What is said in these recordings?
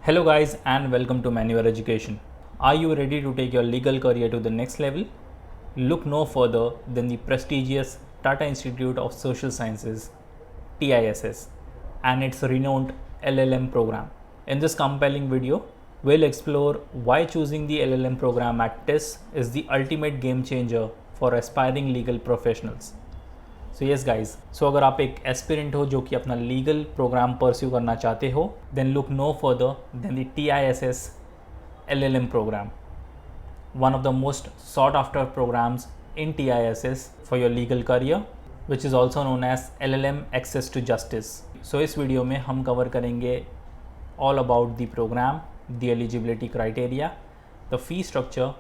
Hello guys and welcome to Manure Education. Are you ready to take your legal career to the next level? Look no further than the prestigious Tata Institute of Social Sciences TISS and its renowned LLM program. In this compelling video, we'll explore why choosing the LLM program at TISS is the ultimate game changer for aspiring legal professionals. So yes guys, so अगर आप एक aspirant हो जो कि अपना legal programme pursue करना चाहते हो, then look no further than the TISS LLM program, one of the most sought after programs in TISS for your legal career, which is also known as LLM Access to Justice. So इस वीडियो में हम cover करेंगे all about the program, the eligibility criteria, the fee structure,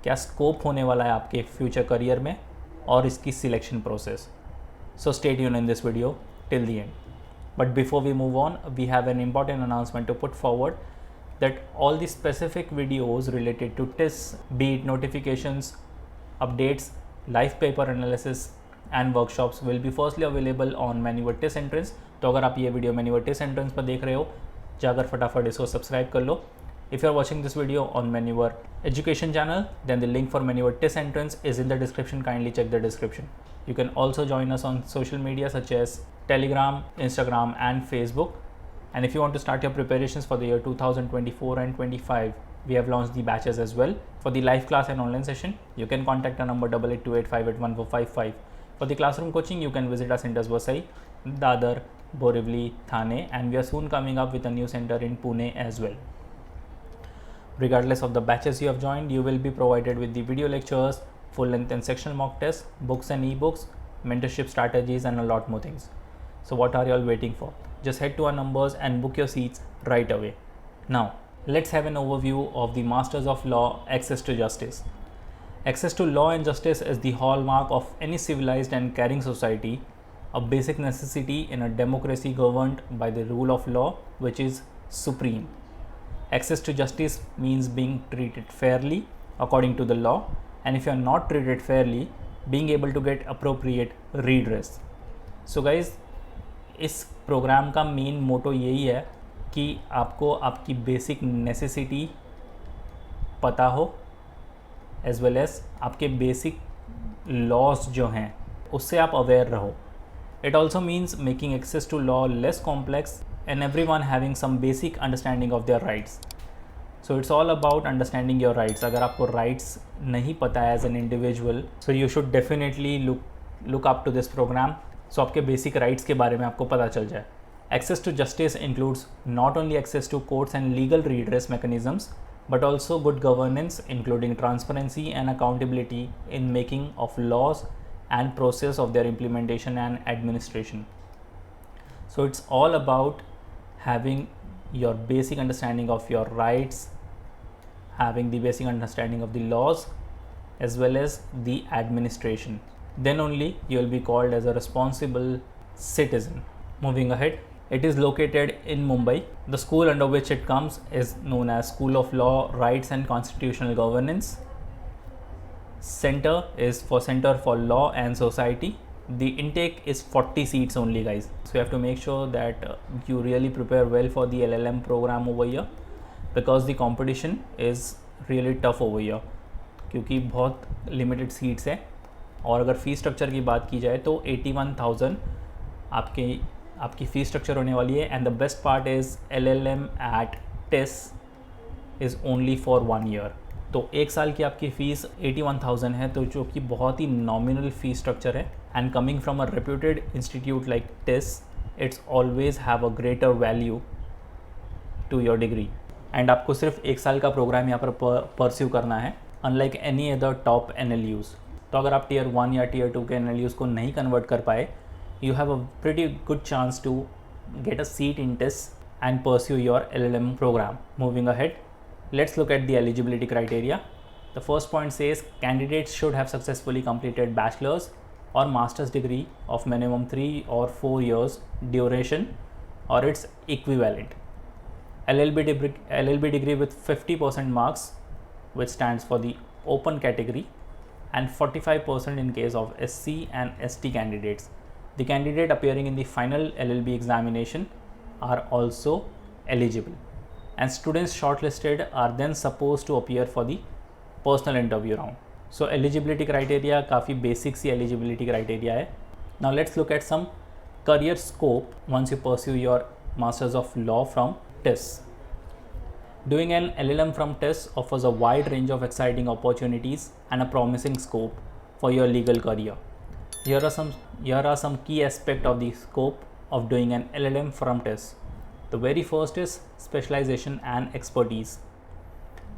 क्या scope होने वाला है आपके फ्यूचर करियर में, और इसकी selection process. So stay tuned in this video till the end. But before we move on, we have an important announcement to put forward that all the specific videos related to TISS, be it notifications, updates, live paper analysis and workshops will be firstly available on Manure TISS Entrance. तो अगर आप ये video Manure TISS Entrance पर देख रहे हो, जाकर फटाफट इसको सब्सक्राइब कर लो. If you are watching this video on Manure Education channel, then the link for Manure TISS Entrance is in the description. Kindly check the description. You can also join us on social media such as Telegram, Instagram and Facebook. And if you want to start your preparations for the year 2024 and 25, we have launched the batches as well. For the live class and online session, you can contact our number 8828581455. For the classroom coaching, you can visit our centers Vasai, Dadar, Borivali, Thane, and we are soon coming up with a new center in Pune as well. Regardless of the batches you have joined, you will be provided with the video lectures, full length and sectional mock tests, books and ebooks, mentorship strategies and a lot more things. So what are you all waiting for? Just head to our numbers and book your seats right away. Now, let's have an overview of the Masters of Law Access to Justice. Access to law and justice is the hallmark of any civilized and caring society, a basic necessity in a democracy governed by the rule of law, which is supreme. Access to justice means being treated fairly according to the law, and if you are not treated fairly, being able to get appropriate redress. So guys, इस प्रोग्राम का main motto यही है कि आपको आपकी basic necessity पता हो, एज वेल एज आपके बेसिक लॉज जो हैं उससे आप अवेयर रहो. It also means making access to law less complex and everyone having some basic understanding of their rights. So it's all about understanding your rights. अगर आपको rights नहीं पता है as an individual, so you should definitely look up to this program. So आपके basic rights के बारे में आपको पता चल जाए. Access to justice includes not only access to courts and legal redress mechanisms, but also good governance, including transparency and accountability in making of laws and process of their implementation and administration. So it's all about having your basic understanding of your rights, having the basic understanding of the laws as well as the administration. Then only you will be called as a responsible citizen. Moving ahead, it is located in Mumbai. The school under which it comes is known as School of Law, Rights and Constitutional Governance. Center is for Center for Law and Society. The intake is 40 seats only guys, so you have to make sure that you really prepare well for the LLM program over here, because the competition is really tough over here क्योंकि बहुत limited seats है. और अगर fee structure की बात की जाए तो 81,000 आपकी फ़ी स्ट्रक्चर होने वाली है. And the best part is LLM at TISS is only for 1 year. तो एक साल की आपकी फ़ीस 81,000 है, तो जो कि बहुत ही नॉमिनल फ़ी स्ट्रक्चर है. And coming from a reputed institute like TISS, it's always have a greater value to your degree. And आपको सिर्फ एक साल का प्रोग्राम यहाँ पर परस्यू करना है, unlike any other top NLUs. तो अगर आप Tier 1 या Tier 2 के NLUs को नहीं कन्वर्ट कर पाए, you have a pretty good chance to get a seat in TISS and pursue your LLM program. Moving ahead, let's look at the eligibility criteria. The first point says candidates should have successfully completed bachelor's or master's degree of minimum 3 or 4 years duration or its equivalent. LLB degree with 50% marks, which stands for the open category, and 45% in case of SC and ST candidates. The candidate appearing in the final LLB examination are also eligible. and students shortlisted are then supposed to appear for the personal interview round. So eligibility criteria काफ़ी basic सी eligibility criteria है. Now let's look at some career scope once you pursue your Masters of Law from TIS. Doing an LLM from TIS offers a wide range of exciting opportunities and a promising scope for your legal career. Here are some key aspects of the scope of doing an LLM from TIS. The very first is specialization and expertise.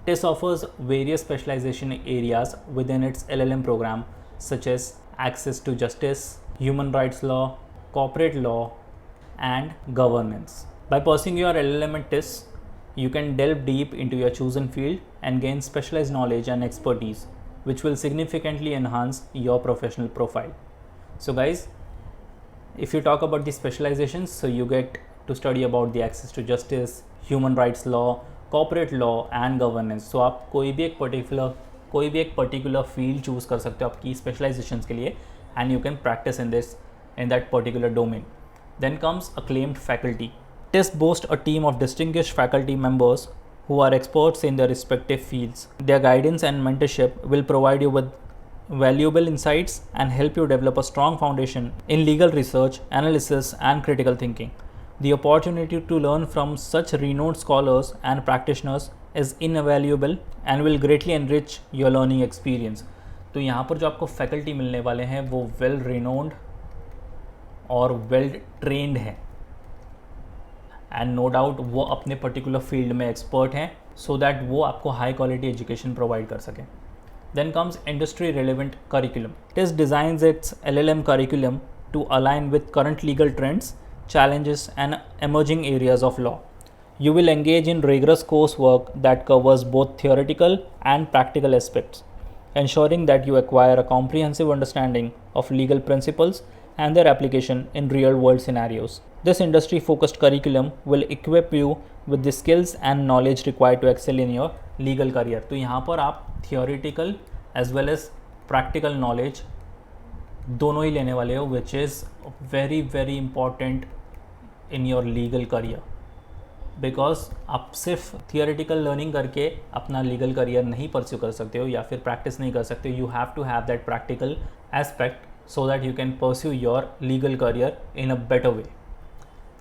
TIS offers various specialization areas within its LLM program, such as access to justice, human rights law, corporate law, and governance. By pursuing your LLM at TIS, you can delve deep into your chosen field and gain specialized knowledge and expertise, which will significantly enhance your professional profile. So guys, if you talk about the specializations, so you get to study about the access to justice, human rights law, corporate law and governance. So आप कोई भी एक particular field choose कर सकते हो आपकी specializations के लिए, and you can practice in that particular domain. Then comes acclaimed faculty. TIS boasts a team of distinguished faculty members who are experts in their respective fields. Their guidance and mentorship will provide you with valuable insights and help you develop a strong foundation in legal research, analysis, and critical thinking. The opportunity to learn from such renowned scholars and practitioners is invaluable and will greatly enrich your learning experience. तो यहाँ पर जो आपको faculty मिलने वाले हैं वो well renowned और वेल ट्रेंड हैं, एंड नो डाउट वो अपने पर्टिकुलर फील्ड में एक्सपर्ट हैं, सो दैट वो आपको हाई क्वालिटी एजुकेशन प्रोवाइड कर सकें. Then comes industry relevant curriculum. TIS designs its LLM curriculum to align with current legal trends, challenges, and emerging areas of law. You will engage in rigorous coursework that covers both theoretical and practical aspects, ensuring that you acquire a comprehensive understanding of legal principles and their application in real-world scenarios. This industry-focused curriculum will equip you with the skills and knowledge required to excel in your legal career. तो यहाँ पर आप theoretical as well as practical knowledge दोनों ही लेने वाले हो, which is very very important in your legal career. Because आप सिर्फ थियोरेटिकल लर्निंग करके अपना लीगल करियर नहीं परस्यू कर सकते हो या फिर प्रैक्टिस नहीं कर सकते हो. You have to have that practical aspect so that you can pursue your legal career in a better way.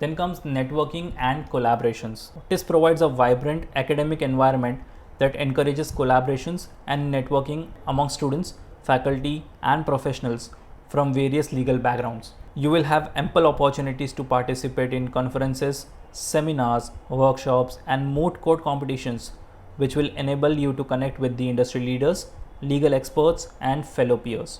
Then comes networking and collaborations. TIS provides a vibrant academic environment that encourages collaborations and networking among students, faculty, and professionals from various legal backgrounds. You will have ample opportunities to participate in conferences, seminars, workshops, and moot court competitions, which will enable you to connect with the industry leaders, legal experts, and fellow peers.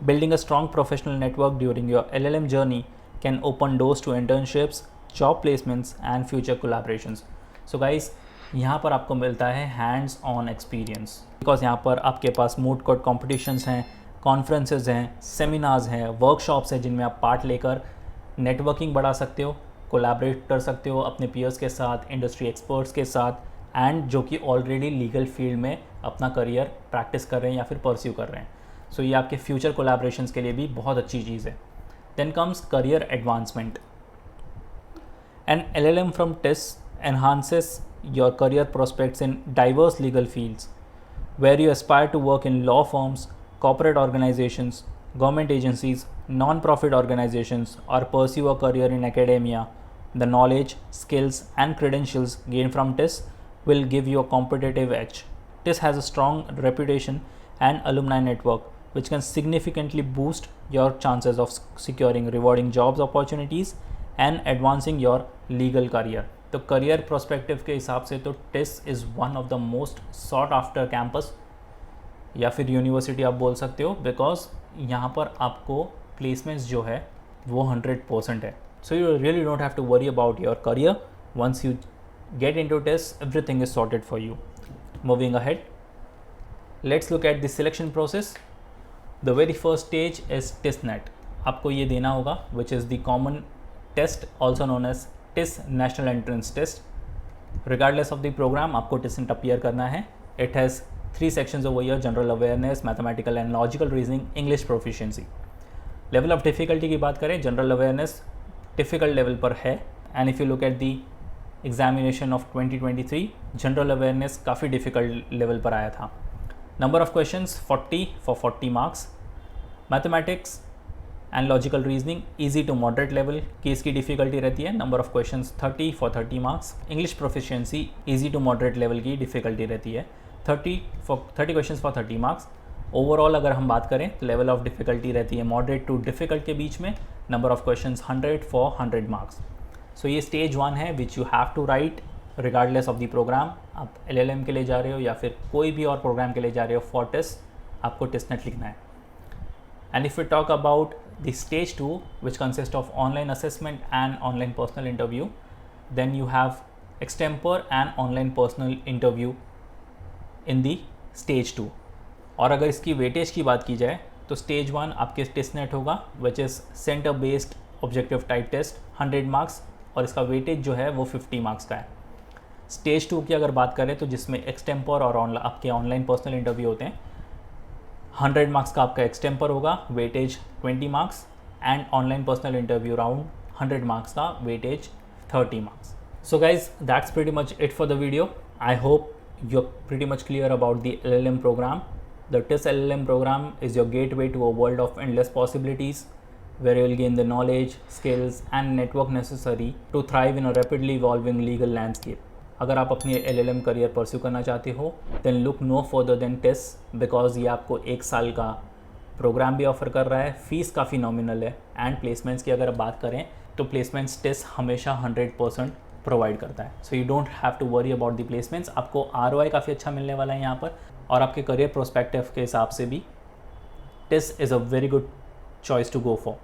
Building a strong professional network during your LLM journey can open doors to internships, job placements, and future collaborations. So guys, यहाँ पर आपको मिलता है hands on experience, because यहाँ पर आपके पास moot court competitions हैं, conferences हैं, सेमिनार्स हैं, वर्कशॉप्स हैं जिनमें आप पार्ट लेकर नेटवर्किंग बढ़ा सकते हो, कोलैबोरेट कर सकते हो अपने पीयर्स के साथ, इंडस्ट्री एक्सपर्ट्स के साथ, एंड जो कि ऑलरेडी लीगल फील्ड में अपना करियर प्रैक्टिस कर रहे हैं या फिर परस्यू कर रहे हैं. सो ये आपके फ्यूचर कोलैबोरेशंस के लिए भी बहुत अच्छी चीज़ है. Then comes career advancement. An LLM from TIS enhances your career prospects in diverse legal fields. Where you aspire to work in law firms, corporate organizations, government agencies, non-profit organizations, or pursue a career in academia, the knowledge, skills, and credentials gained from TIS will give you a competitive edge. TIS has a strong reputation and alumni network, which can significantly boost your chances of securing rewarding jobs opportunities and advancing your legal career. तो career perspective के हिसाब से तो TIS is one of the most sought after campus या फिर university आप बोल सकते हो, बिकॉज यहाँ पर आपको प्लेसमेंट्स जो है वो 100% है. So you really don't have to worry about your career. Once you get into TIS, everything is sorted for you. Moving ahead, let's look at the selection process. The very first stage is TISnet. आपको ये देना होगा, which is the common test also known as TIS National Entrance Test. Regardless of the program, आपको TISnet appear करना है. It has 3 sections over here: general awareness, mathematical and logical reasoning, English proficiency. Level of difficulty की बात करें, general awareness difficult level पर है, and if you look at the examination of 2023 general awareness काफ़ी difficult level पर आया था। Number of questions 40 for 40 marks. Mathematics and logical reasoning easy to moderate level की इसकी डिफ़िकल्टी रहती है, number of questions 30 for 30 marks. English proficiency easy to moderate level की difficulty रहती है, 30 क्वेश्चंस फॉर 30 मार्क्स। ओवरऑल अगर हम बात करें तो लेवल ऑफ डिफ़िकल्टी रहती है मॉडरेट टू डिफ़िकल्ट के बीच में, number of questions 100 for 100 marks. So ये स्टेज 1 है which you have to write regardless of the program. आप LLM के लिए जा रहे हो या फिर कोई भी और प्रोग्राम के लिए जा रहे हो, फॉर टेस्ट आपको टेस्टनेट लिखना है। And if you talk about the stage 2 which consist of online assessment and online personal interview, then you have extempore and online personal interview in the stage 2। और अगर इसकी वेटेज की बात की जाए तो स्टेज 1 आपके टेस्टनेट होगा which is centre based objective type test 100 marks, और इसका वेटेज जो है वो 50 मार्क्स का है। स्टेज 2 की अगर बात करें तो जिसमें एक्सटेम्पर और आपके ऑनलाइन पर्सनल इंटरव्यू होते हैं, 100 मार्क्स का आपका एक्सटेम्पर होगा, weightage 20 marks, and online personal interview round 100 marks का, weightage 30 marks. So guys that's pretty much it for the video. I hope you are pretty much clear about the LLM program. The TIS LLM program is your gateway to a world of endless possibilities, where you will gain the knowledge, skills and network necessary to thrive in a rapidly evolving legal landscape. अगर आप अपनी LLM career pursue करना चाहते हो then look no further than TIS, because ये आपको 1 साल का प्रोग्राम भी ऑफर कर रहा है, फीस काफ़ी नॉमिनल है, एंड प्लेसमेंट्स की अगर बात करें तो प्लेसमेंट्स TIS हमेशा 100% प्रोवाइड करता है। So you don't have to worry about the placements. आपको ROI काफ़ी अच्छा मिलने वाला है यहाँ पर, और आपके करियर प्रोस्पेक्टिव के हिसाब से भी TIS is a very good choice to go for.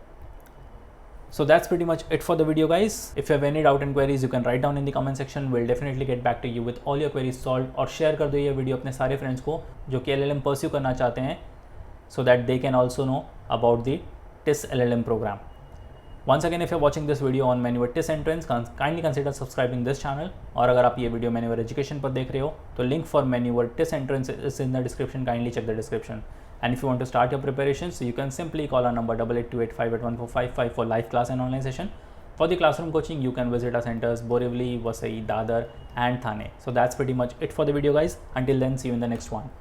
So that's pretty much it for the video, guys. If you have any doubt and queries, you can write down in the comment section. We'll definitely get back to you with all your queries solved. और share कर दो ये video अपने सारे friends को जो कि LLM pursue करना चाहते हैं, so that they can also know about the TIS LLM program. Once again, if you're watching this video on Manuver TIS entrance, kindly consider subscribing this channel. और अगर आप ये वीडियो Manuver Education पर देख रहे हो तो link for Manuver TIS entrance is in the description. Kindly check the description. And if you want to start your preparations, so you can simply call our number 8828581455 for live class and online session. For the classroom coaching, you can visit our centers Borivali, Vasai, Dadar and Thane. So that's pretty much it for the video, guys. Until then, see you in the next one.